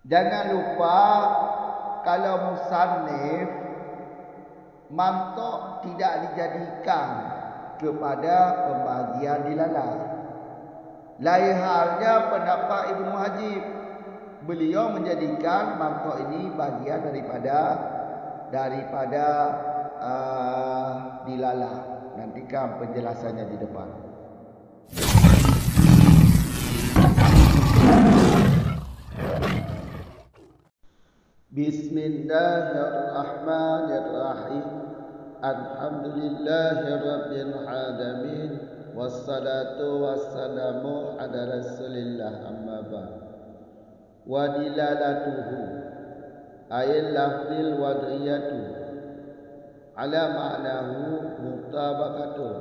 Jangan lupa kalau musannif mantuk tidak dijadikan kepada pembagian dilalah. Lain halnya pendapat Ibnu Hajib. Beliau menjadikan mantuk ini bagian daripada dilalah. Nantikan penjelasannya di depan. Bismillahirrahmanirrahim. Alhamdulillahirabbil alamin. Wassalatu wassalamu ala Rasulillah amma ba'd. Wa dilalatuhu ayil lafzil wad'iyatu ala ma'nahu mutabaqatun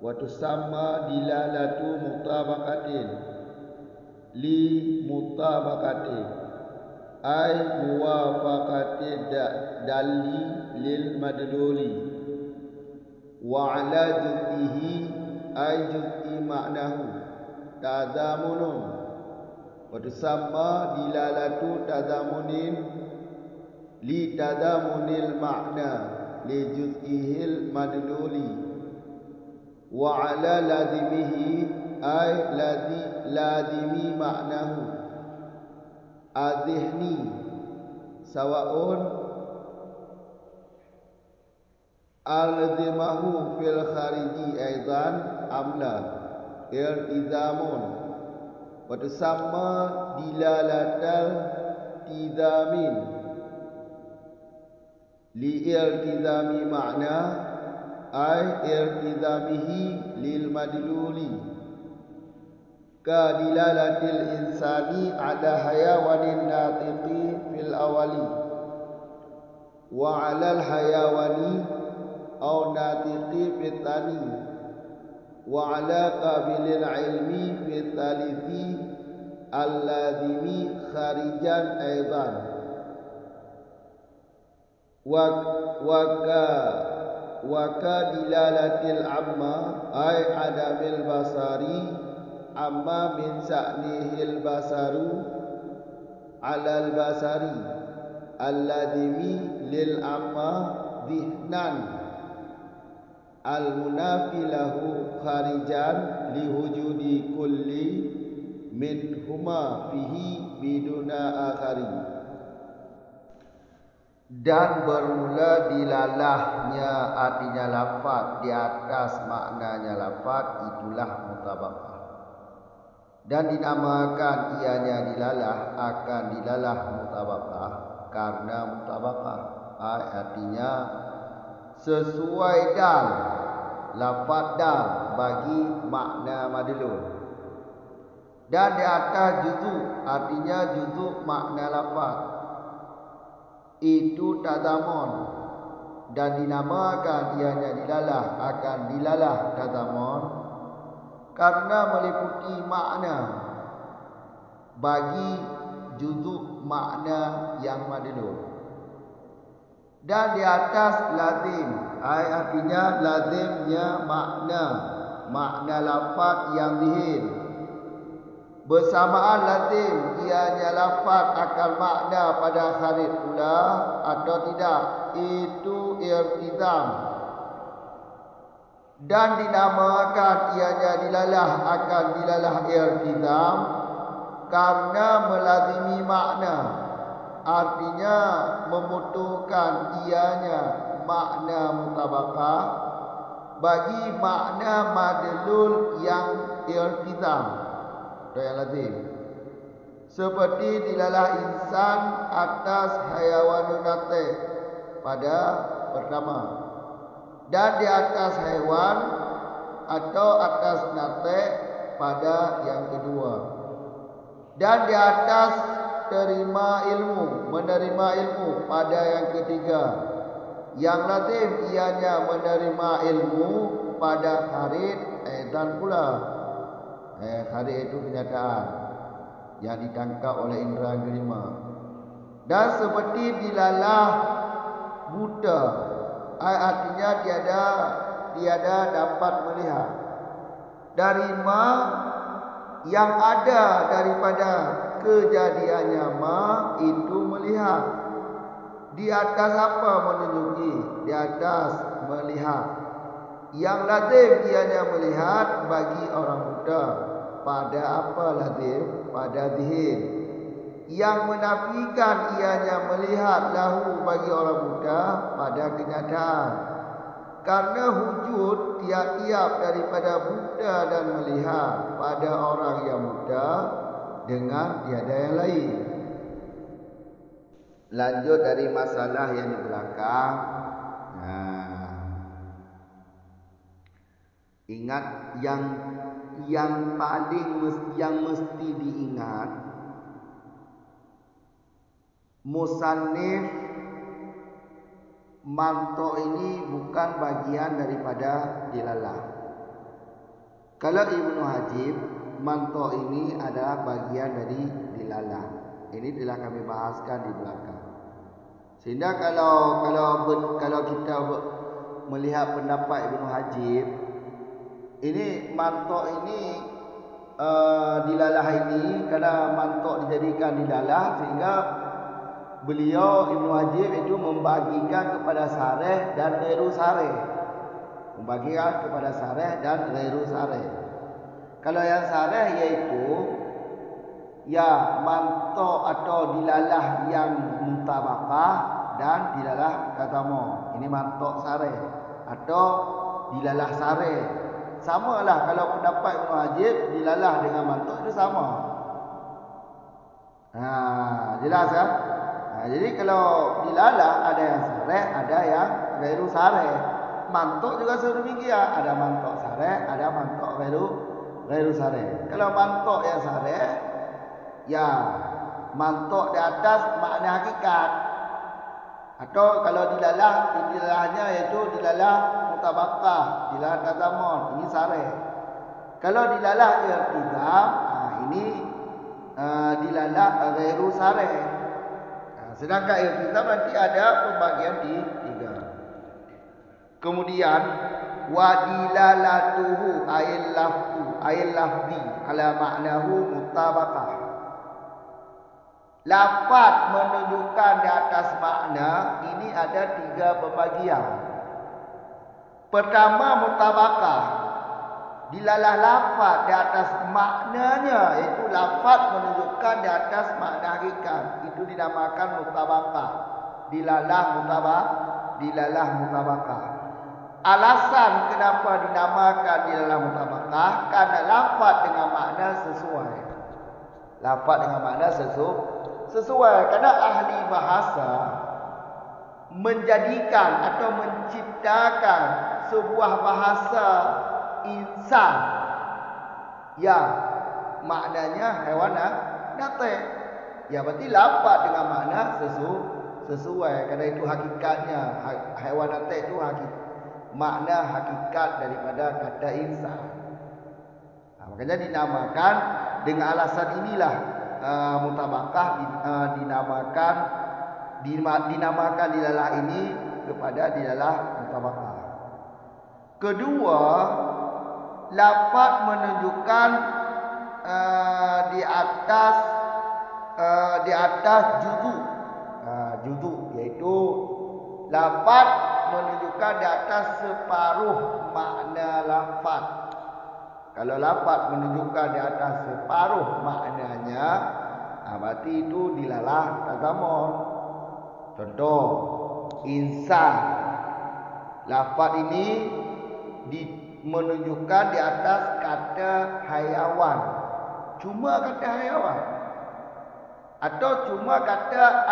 wa tusamma dilalatu mutabaqatin li mutabaqatin ay muwafaqati dalli lil madluli wa ala juz'ihi ay juz'i ma'nahu tadamunun wa tusamma dilalatu tadamunin li tadamunil ma'na li juz'ihil madluli wa ala lazimihi ay lazimi ma'nahu adhihni sawa'un alzimahu fil khariji aidan amla iltizamun wa tusamma dilalatal tizamin li iltizami ma'na ay iltizamihi lil madluli ka dilalatil insani ala hayawanin natiqi fil awali wa ala al hayawani aw natiqi fit tani wa ala qabilil ilmi fit thalithi alladhimi kharijan aidan wa ka dilalatil amma ay adamil basari amma min sa'nihil basaru alal basari alladhimi lil amma dhihnan al munafi lahu kharijan li wujudi kulli min huma fihi biduna akhari. Dan bermula dilalahnya artinya lafaz di atas maknanya lafaz, itulah mutabaqah. Dan dinamakan ianya dilalah akan dilalah mutabaqah karena mutabaqah artinya sesuai dan lafaz dan bagi makna madlul. Dan di atas juzuk artinya juzuk makna lafaz itu tadamun dan dinamakan ianya dilalah akan dilalah tadamun karena meliputi makna bagi juzuk makna yang madlul. Dan di atas lazim artinya lazimnya makna lafaz yang zahir. Bersamaan lazim ianya lafaz akan makna pada kharid pula atau tidak, itu iltizam. Dan dinamakan ianya dilalah akan dilalah iltizam karena melazimi makna, artinya membutuhkan ianya makna mutabaqah bagi makna madlul yang iltizam atau yang lazim, seperti dilalah insan atas hayawanun natiq pada pertama, dan di atas hewan atau atas natiq pada yang kedua, dan di atas menerima ilmu pada yang ketiga. Yang lazim ianya menerima ilmu pada kharid dan pula kharid itu kenyataan yang ditangkap oleh indera kelima. Dan seperti dilalah buta, artinya tiada dapat melihat. Dari ma yang ada daripada kejadiannya ma itu melihat. Di atas apa menunjuki? Di atas melihat. Yang lazim ianya melihat bagi orang buta. Pada apa lazim? Pada zihir. Yang menafikan ianya melihat lahu bagi orang buta pada kenyataan. Karena wujud tiap-tiap daripada buta dan melihat pada orang yang buta dengan tiada yang lain. Lanjut dari masalah yang di belakang. Ingat yang paling mesti diingat, musannif mantok ini bukan bagian daripada dilalah. Kalau Ibnu Hajib, mantok ini adalah bagian dari dilalah. Ini telah kami bahaskan di belakang. Sehingga kalau kita melihat pendapat Ibnu Hajib, ini mantok ini dilalah ini, karena mantok dijadikan dilalah sehingga beliau Ibnu Hajib itu membagikan kepada sareh dan ghairu sareh. Membagikan kepada sareh dan ghairu sareh. Kalau yang sareh yaitu ya mantok atau dilalah yang mutabaqah dan dilalah tazammun. Ini mantok sareh atau dilalah sareh. Samalah kalau pendapat Ibnu Hajib, dilalah dengan mantok itu sama. Jelas kan? Jadi kalau dilalah ada yang sareh, ada yang ghairu sareh. Mantok juga sedemikian, ada mantok sareh, ada mantok ghairu sareh. Kalau mantok yang sareh, ya mantok di atas makna hakikat. Atau kalau dilalahnya yaitu dilalah mutabaqah, dilalah tazammun, ini sareh. Kalau dilalah irtizam, ini dilalah ghairu sareh. Sedangkan irtizam nanti ada pembagian di 3. Kemudian wadilalatuhu ayil lafzi ala ma'nahu mutabaqah. Lafaz menunjukkan di atas makna ini ada 3 pembagian. Pertama mutabaqah. Dilalah lafaz di atas maknanya, iaitu lafaz menunjukkan di atas makna hakikat. Itu dinamakan mutabaqah. Dilalah mutabaqah. Alasan kenapa dinamakan dilalah mutabaqah, karena lafaz dengan makna sesuai. Lafaz dengan makna sesuai. Karena ahli bahasa menjadikan atau menciptakan sebuah bahasa insan yang maknanya hewan natik. Ya berarti lafaz dengan makna sesuai. Karena itu hakikatnya hewan natik itu makna hakikat daripada kata insan. Makanya dinamakan dengan alasan inilah mutabaqah dinamakan dilalah ini kepada dilalah mutabaqah. Kedua, lafaz menunjukkan di atas juzu, yaitu lafaz menunjukkan di atas separuh makna lafaz. Kalau lafaz menunjukkan di atas separuh maknanya, berarti itu dilalah tazammun. Contoh, insan. Lafaz ini menunjukkan di atas kata hayawan. Cuma kata hayawan. Atau cuma kata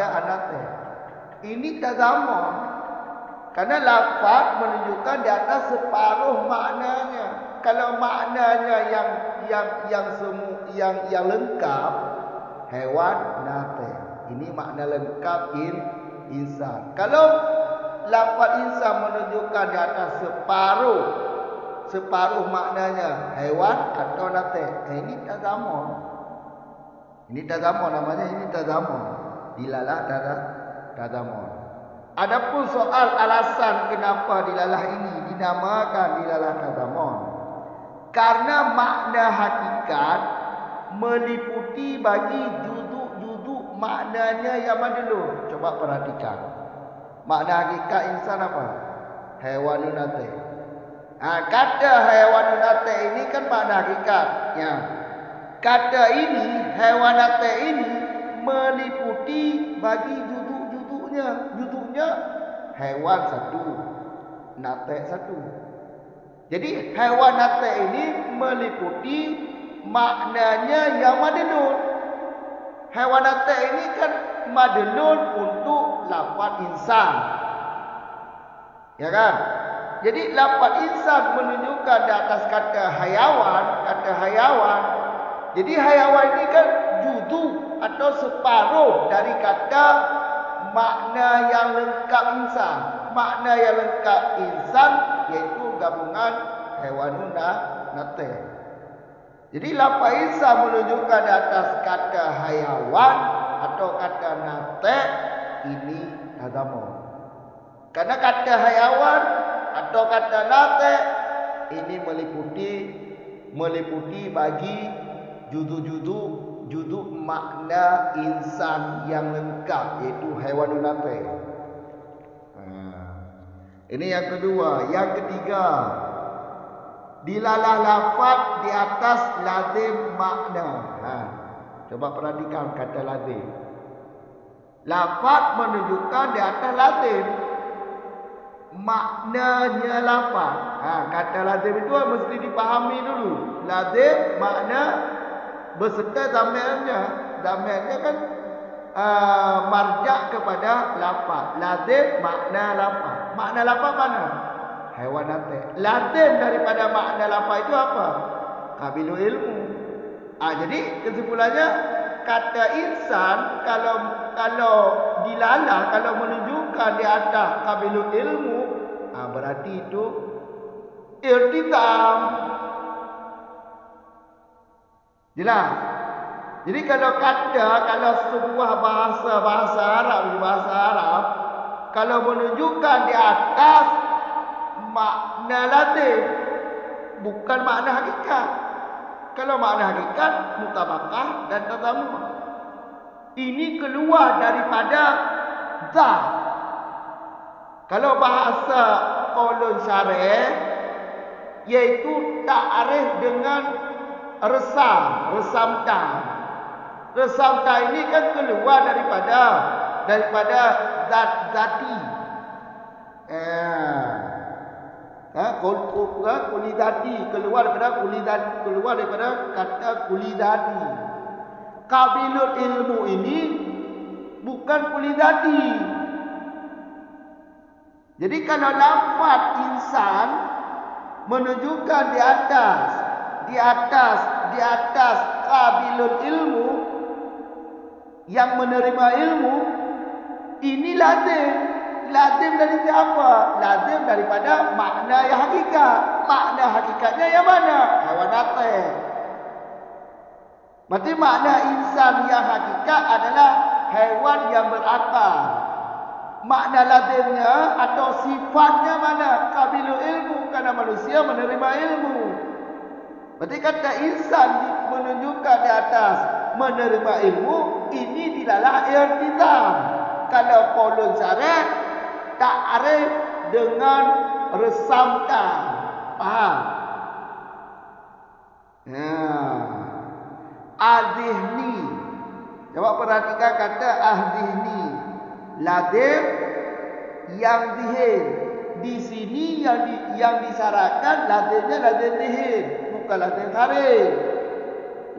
anate. Ini tazammun. Karena lafaz menunjukkan di atas separuh maknanya. Kalau maknanya yang lengkap, hewan nate. Ini makna lengkap insan. Kalau lafaz insan menunjukkan di atas separuh maknanya, hewan atau nate. Ini tazammun. Ini tazammun namanya, ini tazammun. Dilalah tazammun. Adapun soal alasan kenapa dilalah ini dinamakan dilalah tazammun, karena makna hakikat meliputi bagi juzuk-juzuk maknanya yang madlul. Coba perhatikan. Makna hakikat insan apa? Haiwanun natik. Kata haiwanun natik ini kan makna hakikatnya. Kata ini, haiwan natik ini meliputi bagi juzuk-juzuknya. Juzuknya haiwan satu, natik satu. Jadi haiwan natik ini meliputi maknanya yang madlul. Haiwan natik ini kan madlul untuk lafaz insan. Ya kan? Jadi lafaz insan menunjukkan di atas kata hayawan. Jadi hayawan ini kan juzuk atau separuh dari kata makna yang lengkap insan. Makna yang lengkap insan yaitu gabungan haiwanun natik. Jadi lafaz insan menunjukkan di atas kata hayawan atau kata natik ini agama. Karena kata hayawan atau kata natik ini meliputi bagi juzuk makna insan yang lengkap yaitu haiwanun natik. Ini yang kedua. Yang ketiga, dilalah lafaz di atas lazim makna. Coba perhatikan kata lazim. Lafaz menunjukkan di atas lazim, maknanya lafaz. Kata lazim itu mesti dipahami dulu. Lazim makna beserta zamirnya. Zamirnya kan marja' kepada lafaz. Lazim makna lafaz. Makna lafaz mana? Haiwan natik. Lazim daripada makna lafaz itu apa? Qabilu ilmu. Jadi kesimpulannya kata insan kalau dilalah, kalau menunjukkan di atas qabilu ilmu, berarti itu irtizam. Jelas? Jadi kalau sebuah bahasa Arab kalau menunjukkan di atas makna lazim, bukan makna hakikat. Kalau makna hakikat mutabakah dan tazammum. Ini keluar daripada zat. Kalau bahasa qaulun syar'i yaitu ta'arif dengan resam ta. Resam ta ini kan keluar daripada zat-zati. Kulidati keluar daripada kata kulidati. Qabilul ilmu ini bukan kulidati. Jadi kalau lafaz insan menunjukkan di atas qabilul ilmu yang menerima ilmu, ini lazim dari siapa? Lazim daripada makna yang hakikat. Makna hakikatnya yang mana? Haiwan natik. Berarti makna insan yang hakikat adalah haiwan yang berakal. Makna lazimnya atau sifatnya mana? Qabilu ilmu, karena manusia menerima ilmu. Berarti kata insan menunjukkan di atas menerima ilmu, ini dilalah irtizam. Kalau qaulun syar'i ta'arif dengan resamkan. Faham? Azihni. Coba perhatikan kata azihni. Lazim yang zihir. Di sini yang disyaratkan lazimnya lazim zihir, bukan lazim kharij.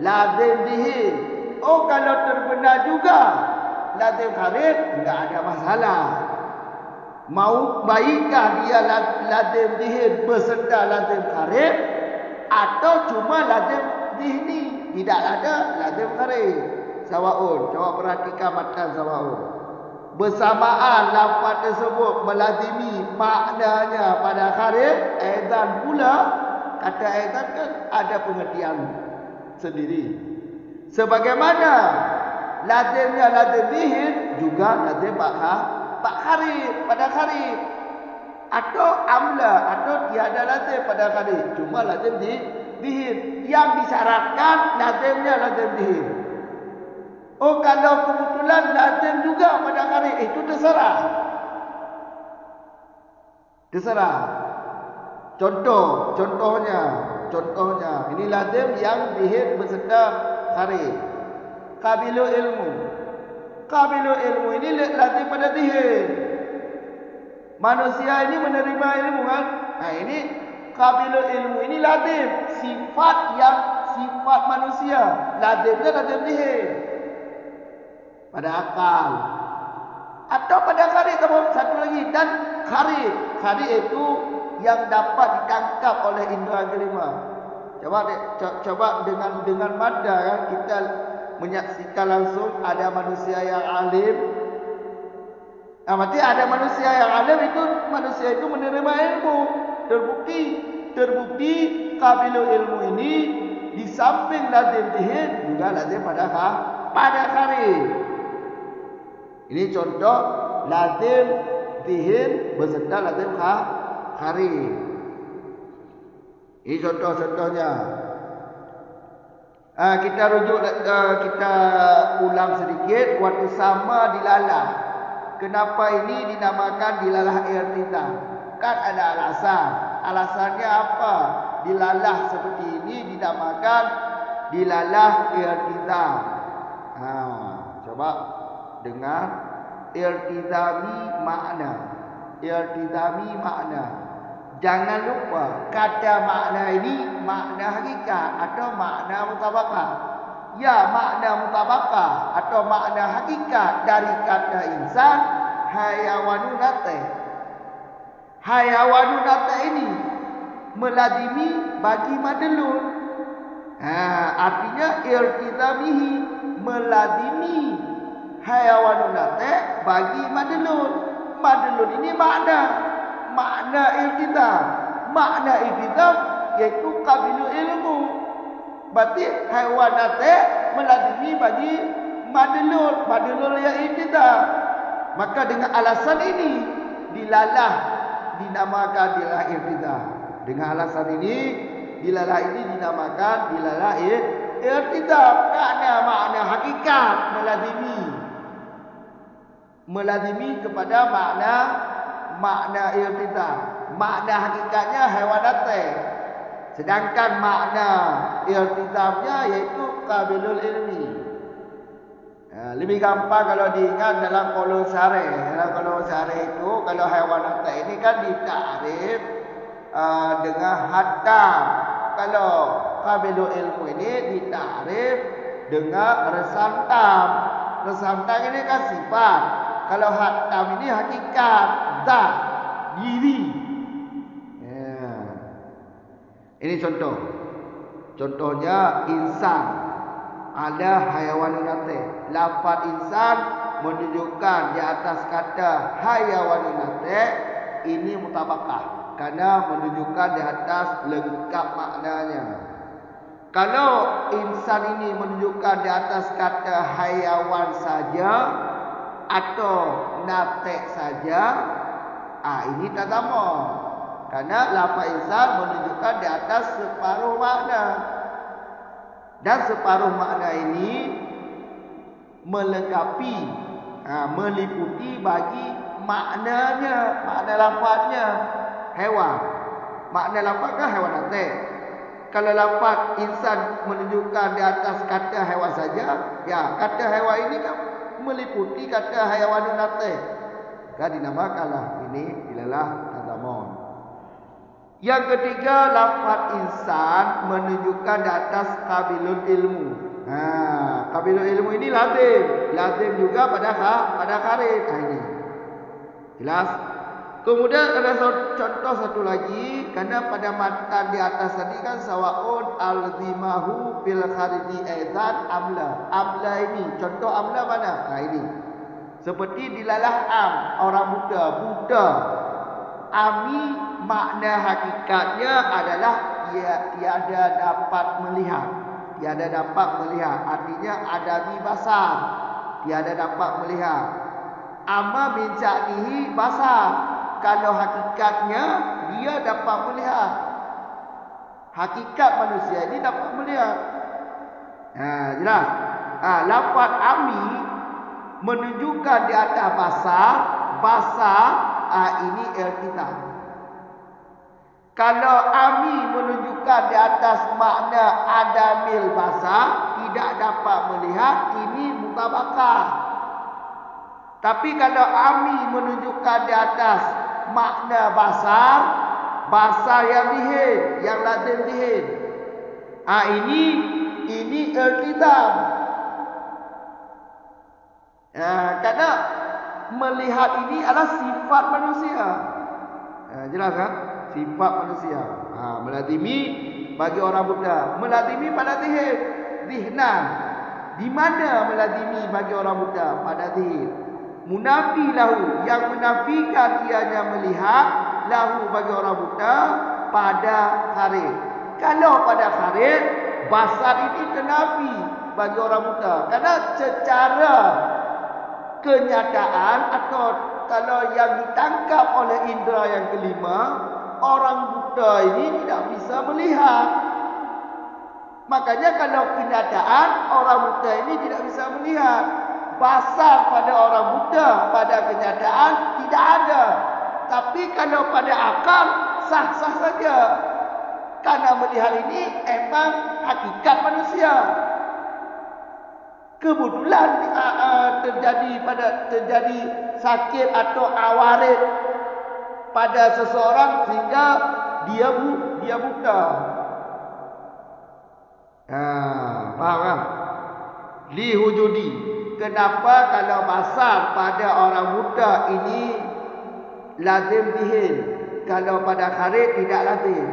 Lazim zihir. Kalau terbenar juga lazim kharij, enggak ada masalah. Mau baikkah dia lazim zihir beserta lazim kharij atau cuma lazim zihni, tidak ada lazim kharij. Sawaun. Coba perhatikan matan sawaun. Bersamaan lafaz tersebut melazimi maknanya pada kharij, aizan pula. Kata aizan kan ada pengertian sendiri. Sebagaimana lazimnya lazim zihir juga lazim pada kharij. Atau amla atau tiada lazim pada kharij, cuma lazim zihir. yang disyaratkan lazimnya lazim dihir. Oh, kalau kebetulan lazim juga pada kari, itu terserah. Terserah. Contohnya, ini lazim yang dihir beserta kari. Qabilu ilmu ini lazim pada dihir. Manusia ini menerima ilmu kan? Nah, ini qabilu ilmu ini lazim, sifat manusia. Lazimnya lazim dihir. Pada akal atau pada kari, satu lagi, dan kari itu yang dapat ditangkap oleh indera kelima. Coba dengan mada kan, kita menyaksikan langsung ada manusia yang alim. Berarti ada manusia yang alim, itu manusia itu menerima ilmu. Terbukti qabilu ilmu ini di samping lazim dihir juga lazim pada kari. Ini contoh lazim dihir beserta lazim kari. Ini contoh-contohnya. Kita ulang sedikit. Waktu sama dilalah. Kenapa ini dinamakan dilalah irtida? Kan ada alasan. Alasannya apa? Dilalah seperti ini dinamakan dilalah irtida. Coba dengar. Irtidami makna. Jangan lupa kata makna ini makna hakikat atau makna mutabakah. Ya, makna mutabakah atau makna hakikat dari kata insan hayawanunate ini melazimi bagi madlul. Artinya irtidamihi melazimi hayawanunate bagi madlul. Madlul ini makna irtidam. Makna irtidam yaitu qabilu ilmu. Berarti hayawanate melazimi bagi madlul yang irtidam. Maka dengan alasan ini dilalah dinamakan dilalah irtidam. Dengan alasan ini dilalah ini dinamakan dilalah irtidam, karena makna hakikat melazimi kepada makna irtidam. Makna hakikatnya hayawanate, sedangkan makna irtidamnya yaitu qabilul ilmi. Lebih gampang kalau diingat dalam qaulun syarih. Dalam qaulun syarih itu kalau hayawanate ini kan ditakrif dengan hatta. Kalau qabilul ilmu ini ditakrif dengan resantam. Resantam ini kan sifat. Kalau hatam ini hakikat, zat, diri. Ini contoh. Contohnya insan. Ada hayawanunate. Lafaz insan menunjukkan di atas kata hayawanunate ini mutabakah, karena menunjukkan di atas lengkap maknanya. Kalau insan ini menunjukkan di atas kata hayawan saja atau nate saja, ini tak sama. Karena lafaz insan menunjukkan di atas separuh makna. Dan separuh makna ini melengkapi, meliputi bagi maknanya, makna lafaznya hewan. Makna lafaz kan hewan nate. Kalau lafaz insan menunjukkan di atas kata hewan saja, ya kata hewan ini kan meliputi kata hayawanun nate. Maka dinamakanlah ini dilalah tazamon. Yang ketiga, lafaz insan menunjukkan di atas qabilul ilmu. Qabilul ilmu ini lazim juga pada karid. Ini jelas. Kemudian ada contoh satu lagi, karena pada matan di atas tadi kan sawaun alzimahu fil khariji aidan amla ini contoh amla mana? Ini seperti dilalah orang Buddha. Ami makna hakikatnya adalah tiada dapat melihat. Artinya adami basar, tiada dapat melihat. Amma min ja'nihi basar, kalau hakikatnya dia dapat melihat. Hakikat manusia ini dapat melihat. Jelas. Lafaz ami menunjukkan di atas basar, ini irtitab. Kalau ami menunjukkan di atas makna adamil basar, tidak dapat melihat, ini mutabakah. Tapi kalau ami menunjukkan di atas makna basar yang zihir, yang lazim zihir, ini irtitab. Karena melihat ini adalah sifat manusia. Jelas kan? Sifat manusia. Melazimi bagi orang Buddha, melazimi pada zihir, zihnan. Di mana melazimi bagi orang Buddha? Pada zihir. Munafi lahu, yang menafikan ianya melihat, lahu bagi orang Buddha pada kharid. Kalau pada kharid, basar ini ternafi bagi orang Buddha. Karena secara kenyataan, atau kalau yang ditangkap oleh indera yang kelima, orang Buddha ini tidak bisa melihat. Makanya kalau kenyataan, orang Buddha ini tidak bisa melihat. Basar pada orang Buddha, pada kenyataan tidak ada. Tapi kalau pada akal, sah-sah saja. Karena melihat ini emang hakikat manusia. Kebetulan terjadi sakit atau awarid pada seseorang sehingga dia buta. Faham kan? Li hujudi. Kenapa kalau basar pada orang Buddha ini lazim zihir, kalau pada kharid tidak lazim?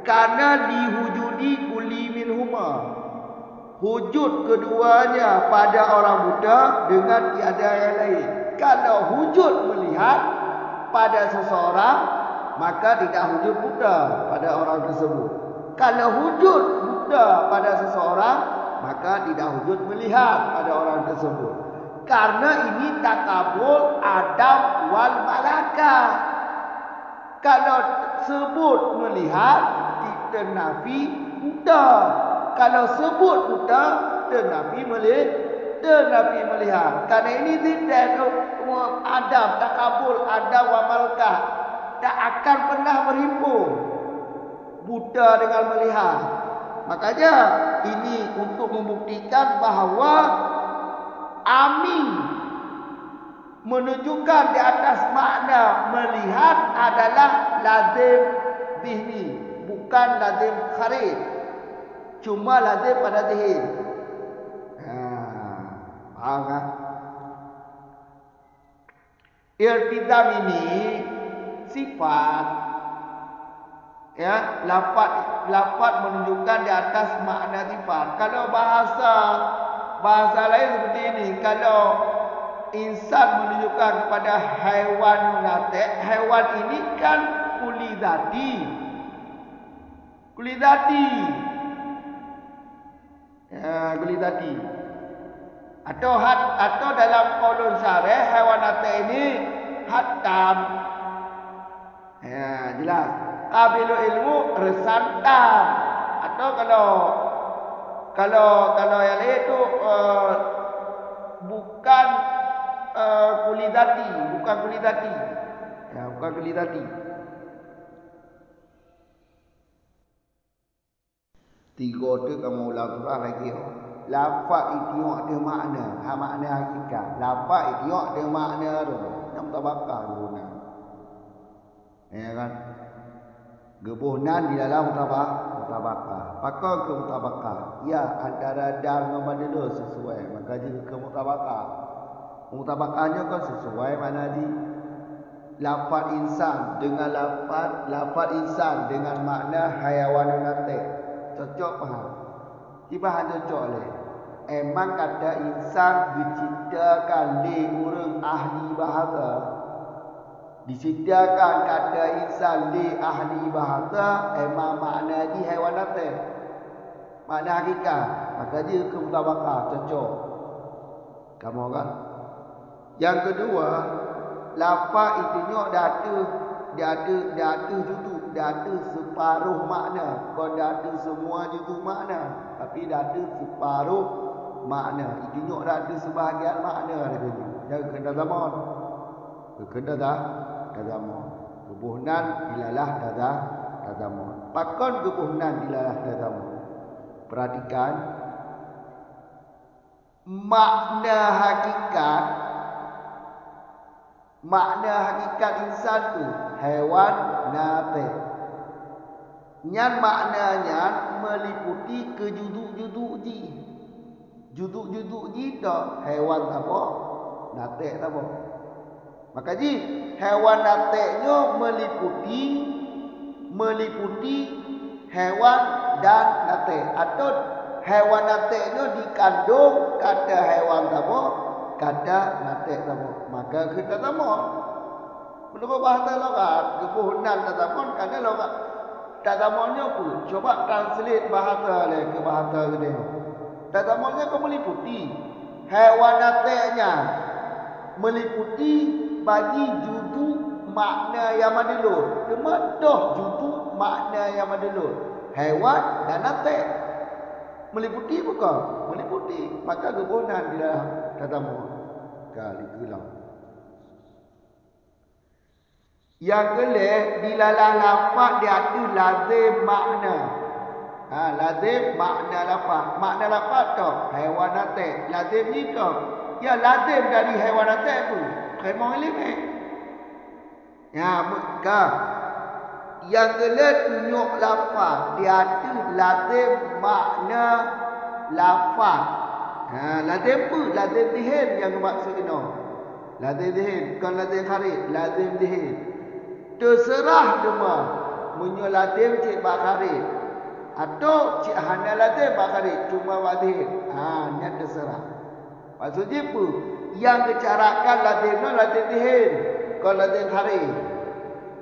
Karena dihujudi kulli minhuma, wujud keduanya pada orang Buddha dengan tiada yang lain. Kalau wujud melihat pada seseorang, maka tidak wujud Buddha pada orang tersebut. Kalau wujud Buddha pada seseorang, maka tidak wujud melihat pada orang tersebut. Karena ini takabul adam wal malakah. Kalau sebut melihat, tidak nafi Buddha. Kalau sebut Buddha, tidak nafi melihat. Karena ini tidak adam, takabul adam wal malakah, tak akan pernah berhimpun Buddha dengan melihat. Makanya ini untuk membuktikan bahawa amin menunjukkan di atas makna melihat adalah lazim zihni, bukan lazim kharid. Cuma lazim pada zihir. Faham kan? Irtizam ini sifat. Lafaz menunjukkan di atas makna sifat. Kalau bahasa lain seperti ini, kalau insan menunjukkan kepada haiwan natik, haiwan ini kan kulidati. Kulidati. Atau dalam qaulun syarih, haiwan natik ini hatam. Jelas. Qabilu ilmu resantam. Atau kalau yang lain itu bukan kulidati, bukan kulidati. Tiga tu kamu ulang surah lagi. Lafaz itu ada makna, makna hakikat. Lafaz itu ada makna tu. Yang mutabakah guna. Ya kan? Gebuhnan di dalam mutabakah. Pakar ke mutabakah. Ya, antara dar dengan badal sesuai. Maka juga ke mutabakah. Mutabakahnya kan sesuai mana di lafaz insan dengan lafaz insan dengan makna hayawan natik. Cocok faham? Tiba cocok leh. Emang kata insan diciptakan oleh orang ahli bahasa. Disediakan kata insan li ahli bahasa, emang makna di haiwan natik, makna hakikat. Maka dia ke mutabakah, cocok. Kamu kan? Yang kedua, lafaz itu dia ada judul, dia ada separuh makna. Kau dah ada semua juzuk makna, tapi dah ada separuh makna. Tunjuk dah ada sebahagian makna dia tunjuk. Jangan kena zaman. Kena dah zaman. Kebuhnan ilalah dah zaman. Pakon kebuhnan ilalah dah zaman. Perhatikan makna hakikat insan tu haiwan natik. Nyan maknanya meliputi ke juduk-juduk ji. Juduk-juduk ji dah haiwan apa? Natik apa? Maka ji haiwan natiknya meliputi haiwan dan natik. Atau haiwan natiknya dikandung kata haiwan apa? Kata natik apa? Maka kita sama. Menurut bahasa logat, kebuhnan tatamon kerana logat tatamonnya pun coba translate bahasa ke bahasa gede. Tatamonnya kau meliputi haiwan natiknya meliputi bagi juduk makna yang madilur. Kemudian juduk makna yang madilur. Haiwan dan natik meliputi bukan? Meliputi. Maka kebuhnan di dalam tatamon kali gelang. Yang kelih di dalam lafaz dia ada lazim makna. Lazim makna lafaz. Makna lafaz tu haiwan natik. Lazim ni tu ya lazim dari haiwan natik tu. Kemong ilmu. Ya, maka yang kelih tunjuk lafaz dia ada lazim makna lafaz. Lazim apa? Lazim dihin yang maksud ini. Lazim dihin bukan lazim kharif, lazim dihin. Terserah cuma munyo lazim cik bakharif atau cik hana lazim bakharif cuma wadih. Nya terserah. Maksudnya apa? Yang kecarakan lazimnya lazim dihin, kalau lazim kharif.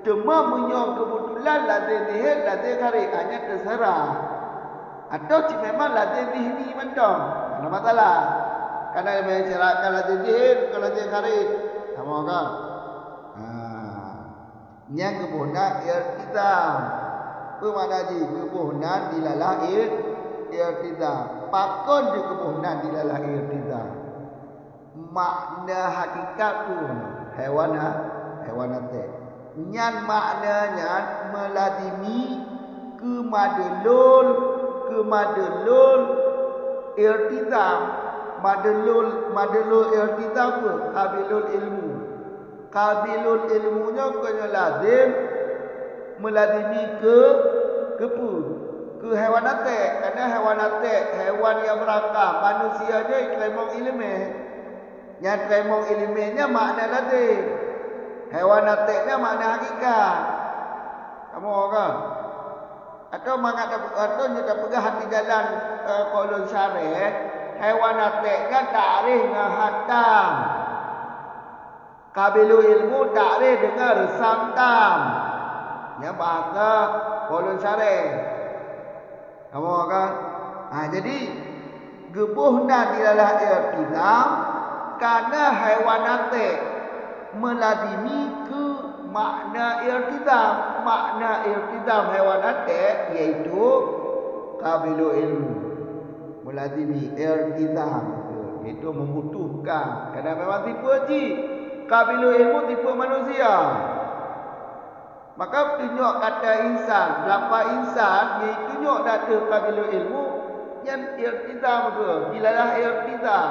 Cuma munyo kebetulan lazim dihin, lazim kharif, hanya terserah. Atau cik memang lazim dihini mentong. Ada masalah. Karena mencerahkan lazim dihin, kalau lazim kharif. Sama kan? Yang kebuhnan irtizam. Apa makna ji? Kebuhnan dilalah irtizam. Pakon di kebuhnan dilalah irtizam. Makna hakikat tu haiwan natik. Nyan maknanya meladimi kemadlul irtizam. Madlul irtizam tu kabilul ilmu. Kabilul ilmunya kena lazim meladimi ke haiwan natik. Kerana haiwan natik haiwan yang berakal, manusia dia kremong ilmu. Yang kremong ilmunya makna lazim. Haiwan natiknya makna hakikat. Kamu kan? Atau kita pegang hati jalan kolon syarih, haiwan natiknya takrif dengan hatam. Kabilu ilmu takrif dengan resam tam. Yang bahasa kolon syarih. Kamu kan? Jadi gebuhnan di dalam irtizam kerana haiwan natik meladimi ke makna irtizam. Makna irtizam haiwan natik iaitu kabilu ilmu. Meladimi irtizam itu membutuhkan. Kerana memang tipe ji. Kabilu ilmu tipe manusia. Maka tunjuk kata insan, lafaz insan iaitu tunjuk data kabilu ilmu yang irtizam ke. Bilalah irtizam.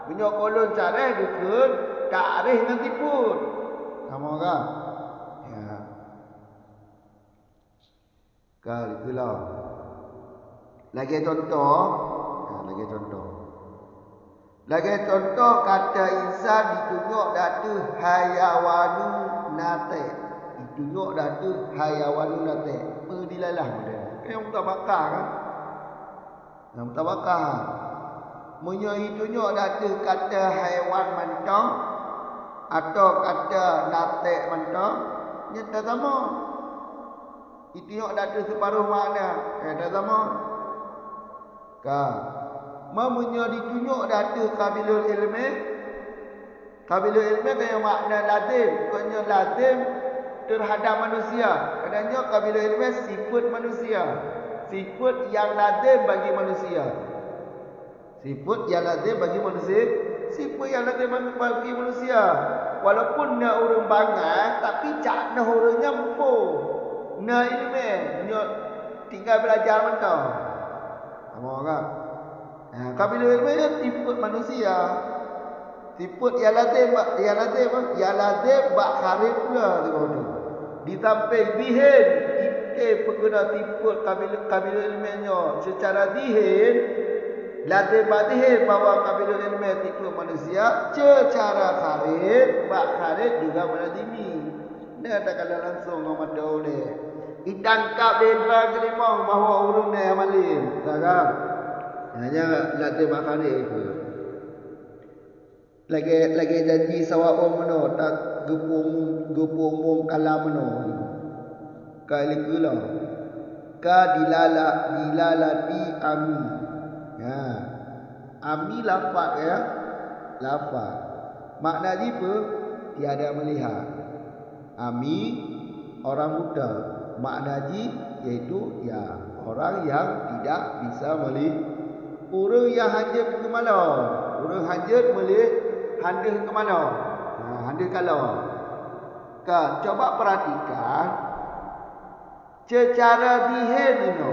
Tunjuk kolon syarih dukun takrif dengan tipu. Sama kan? Ya. Kali itulah. Lagi contoh. Lagi contoh kata insan ditunjuk datu hayawanu natik. Ditunjuk datu hayawanu natik. Perdilalah dia. Yang mutabakah kan? Yang mutabakah. Munyo ditunjuk datu kata haiwan mentong atau kata natik mentong, nyata sama. Ditunjuk datu separuh makna. Tak sama. Kah? Memunyo ditunjuk datu kabilul ilmi. Kabilul ilmi kaya makna lazim. Bukannya lazim terhadap manusia. Kadangnya kabilah ilmiah sifat manusia. Sifat yang lazim bagi manusia. Sifat yang lazim bagi manusia. Sifat yang lazim bagi manusia. Walaupun nak orang bangang, tapi cak nak orangnya mampu. Nak ilmiah, nak tinggal belajar mana. Apa kan? Kabilah ilmiah sifat manusia. Sifat yang lazim bak kharif pula tu. Ditampil dihin kita pengguna sifat kabilah ilmiahnya secara dihin lazim bak dihin bahawa kabilah ilmiah sifat manusia secara kharif bak kharif juga melazimi. Ni ada kala langsung ngomong oleh ditangkap dendra kelimang bahawa urung ni amalim. Kan? Hanya lazim bak kharif itu. Lagi janji sawak mano tak gepung kalam mano. Kali kula. Ka dilalati ami. Ya. Ami lafaz ya. Lafaz. Makna dia apa? Tiada melihat. Ami orang buta. Makna dia iaitu ya orang yang tidak bisa melihat. Orang yang hanya ke malam. Orang hanya melihat handil ke mana? Handil kalau. Kan, coba perhatikan secara dihin ini.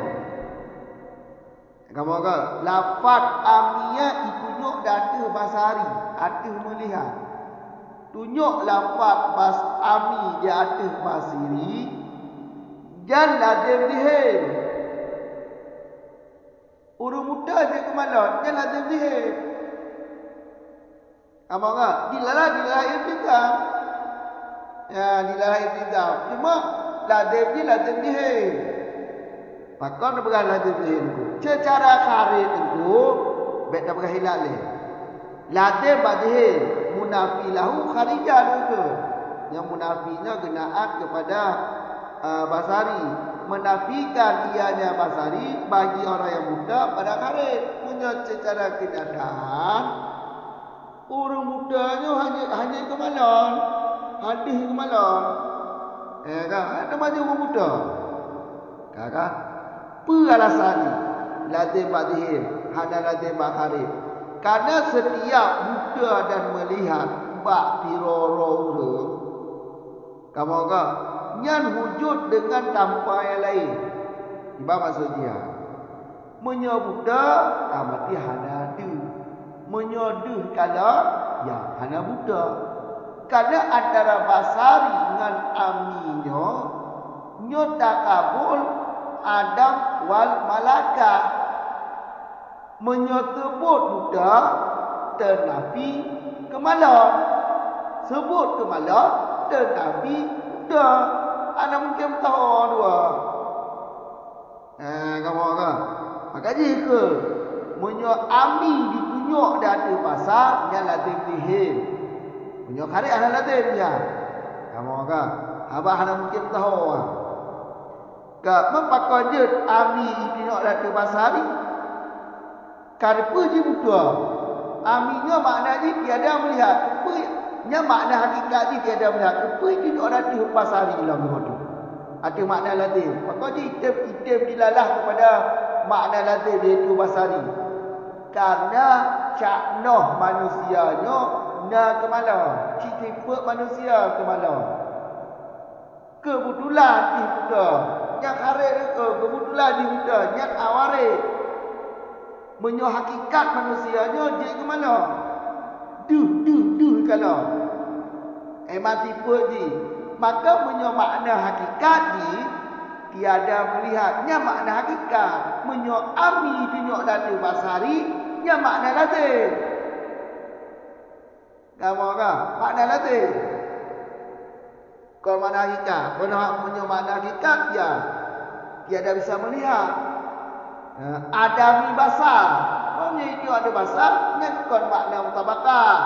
Kamu kan, lafaz amiyah ditunjuk data basari, atas melihat. Tunjuk lafaz bas ami di atas basiri, dan lazim dihin. Urung muda je ke mana? Dan lazim dihin. Apa enggak? Dilalah iltizam. Ya, dilalah iltizam. Cuma lazim dihin. Maka nak berah lazim dihin tu. Secara kharij itu baik tak berah hilal leh. Lazim dihin munafilahu kharijan itu. Yang munafinya genaat kepada basari, menafikan ianya basari bagi orang yang buta pada kharij. Punya secara kenyataan orang mudanya hanya ke malam. Hadis ke malam. Kan? Ada macam orang muda. Kan? Apa alasan ni? Lazim ba'dihim. Hada lazim ba'kharib. Karena setiap buta dan melihat bak tiroro orang. Kamu kan? Yang wujud dengan tanpa yang lain. Iba maksudnya. Menyebuta amati hada ada. Menyoduh kalau ya hana buta. Kerana antara basari dengan aminyo nyota kabul Adam wal malakah. Menyebut buta ternafi kemalam. Sebut kemalam ternafi buta. Ana mungkin tahu dua. Kamu kan? Maka jika ami ditunjuk data pasal yang lazim dihin. Tunjuk kharij ada lazim ya. Kamu kan? Abah hana mungkin tahu. Ka mempakojut ami ditunjuk data pasal ni. Karpa je buta. Aminnya maknanya tiada melihat. Kepanya makna hakikat dia tiada melihat. Kepa ditunjuk data pasal ni dalam tu. Ada makna lazim. Maka item dilalah kepada makna lazim iaitu basari. Karena caknoh manusianya na ke mana? Sifat manusia ke mana? Kebetulan di buta. Yang kharij kebetulan di buta. Yang awarik. Menyo hakikat manusianya je ke mana? Duh kalau. Mati pun je. Maka menyo makna hakikat ni tiada melihatnya makna hakikat. Menyo ami tunjuk data basari nya makna lazim. Kamu kan? Makna lazim. Kalau makna hakikat, kalau menyo makna hakikat ya tiada bisa melihat. Adami basar. Maksudnya itu ada basar, nya kon makna mutabakah.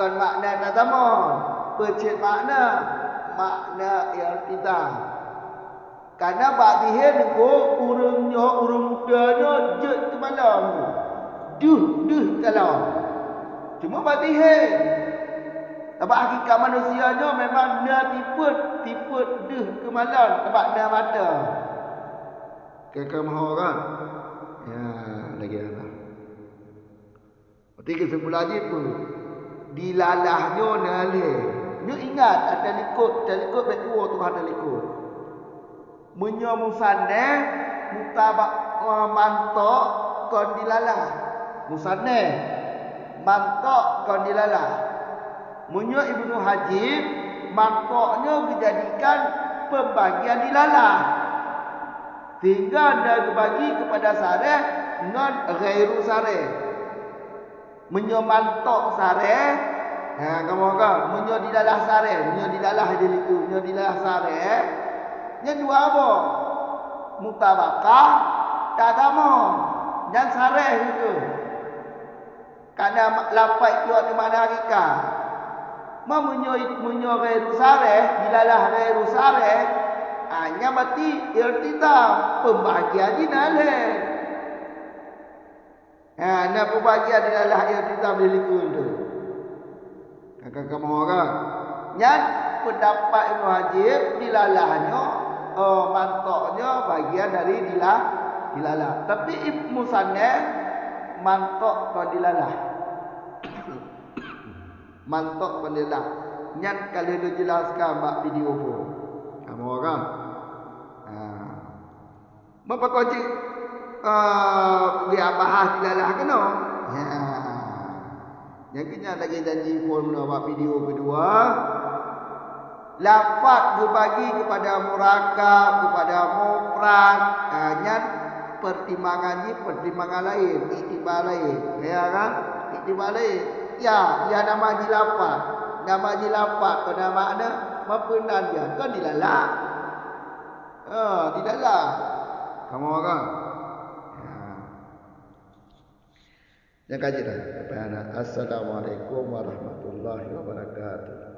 Kon makna nazamon. Percet makna iltizam. Karena ba'dihir ni urang mudanya je ke malam. Duh kalau. Cuma ba'dihir. Sebab hakikat manusianya memang na tiput deh kemalan sebab na mata. Kekemahoran. Ya, lagi ada. Berarti kesimpulannya tu dilalahnya nale. Nyo ingat ada likut betua tu ada likut. Munyo musanne mutabak mantok kon dilalah. Musanne mantok kon dilalah. Munyo Ibnu Hajib mantoknya dijadikan pembagian dilalah. Sehingga anda bagi kepada sareh non ghairu sareh. Munyo mantok sareh, kamu kan munyo dilalah sareh, munyo dilalah diliku, munyo dilalah sareh. Nya dua apa? Mutabakah tagamo. Dan sareh itu. Karena lapai kuat di mana hakikat. Munyo ghairu sareh, dilalah ghairu sareh, hanya mati irtitam pembagian dinale. Nah pembagian dilalah irtitam dilikun tu. Kakak orang. Yang pendapat Ibnu Hajib dilalahnya mantoknya bagian dari dilalah. Tapi Ibnu Musannaf mantok kon dilalah. Mantok kon dilalah. Nyan kalau dijelaskan bab video pun. Kamu orang. Mapa kocik dia bahas dilalah kena. Yang kena lagi janji pun bab video kedua. Lafaz berbagi kepada murakab, kepada mufrad, nyan pertimbangan lain, iktibar lain. Ya kan? Iktibar lain. Ya, dia nama jilafat. Nama jilafat pada makna mempenan dia. Kan dilalah. Dilalah. Kamu orang. Yang kaji dah. Assalamualaikum warahmatullahi wabarakatuh.